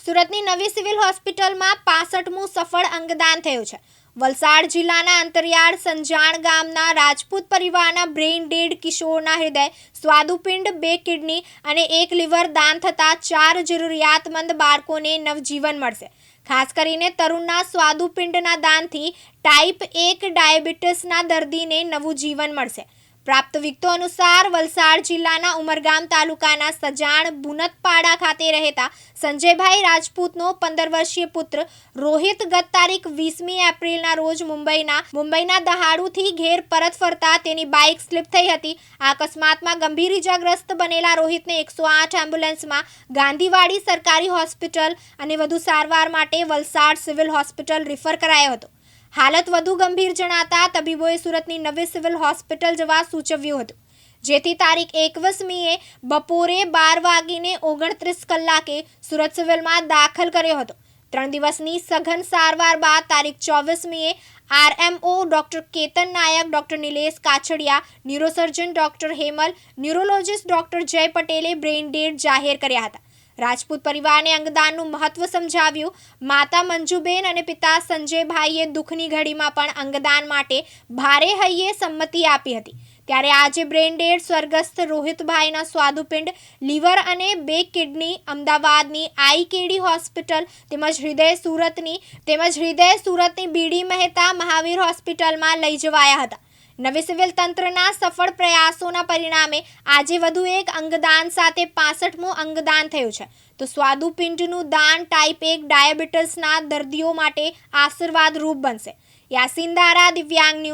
સુરતની નવી સિવિલ હોસ્પિટલમાં 65મું સફળ અંગદાન થયું છે। વલસાડ જિલ્લાના અંતરિયાળ સંજાણ ગામના રાજપૂત પરિવારના બ્રેઇન ડેડ કિશોરના હૃદય, સ્વાદુપિંડ, 2 કિડની અને 1 લીવર દાન થતાં 4 જરૂરિયાતમંદ બાળકોને નવજીવન મળશે। ખાસ કરીને તરુણના સ્વાદુપિંડના દાનથી ટાઈપ 1 ડાયાબિટીસના દર્દીને નવું જીવન મળશે। પ્રાપ્ત વિગતો અનુસાર વલસાડ જિલ્લાના ઉમરગામ તાલુકાના સજાણ બુનતપાડા ખાતે રહેતા સંજયભાઈ રાજપૂતનો 15 વર્ષીય પુત્ર રોહિત ગત તારીખ 20મી એપ્રિલના રોજ મુંબઈના દહાડુથી ઘેર પરત ફરતા તેની બાઇક સ્લીપ થઈ હતી। આ અકસ્માતમાં ગંભીર ઇજાગ્રસ્ત બનેલા રોહિતને 108 એમ્બ્યુલન્સમાં ગાંધીવાડી સરકારી હોસ્પિટલ અને વધુ સારવાર માટે વલસાડ સિવિલ હોસ્પિટલ રિફર કરાયો હતો। હાલત વધુ ગંભીર જણાતા તબીબોએ સુરતની નવી સિવિલ હોસ્પિટલ જવા સૂચવ્યું હતું, જેથી તારીખ 21મીએ બપોરે 12:29 સુરત સિવિલમાં દાખલ કર્યો હતો। 3 દિવસની સઘન સારવાર બાદ તારીખ 24મીએ RMO doctor Ketan Nayak, doctor Nilesh Kachhadiya, neurosurgeon doctor Hemal, neurologist doctor Jay પટેલે બ્રેઇન ડેડ જાહેર કર્યા હતા। રાજપૂત પરિવારને અંગદાનનું મહત્વ સમજાવ્યું। માતા મંજુબેન અને પિતા સંજયભાઈએ દુઃખની ઘડીમાં પણ અંગદાન માટે ભારે હૈયે સંમતિ આપી હતી। ત્યારે આજે બ્રેઇન ડેડ સ્વર્ગસ્થ રોહિતભાઈના સ્વાદુપિંડ, લીવર અને 2 કિડની અમદાવાદની IKD હોસ્પિટલ તેમજ હૃદય સુરતની BD મહેતા મહાવીર હોસ્પિટલમાં લઈ જવાયા હતા। નવી સિવિલ તંત્રના સફળ પ્રયાસોના પરિણામે આજે વધુ એક અંગદાન સાથે 65મું અંગદાન થયું છે। તો સ્વાદુપિંડનું દાન ટાઈપ 1 ડાયાબિટીસના દર્દીઓ માટે આશીર્વાદ રૂપ બનશે। યાસીન દારા, દિવ્યાંગ ન્યૂઝ।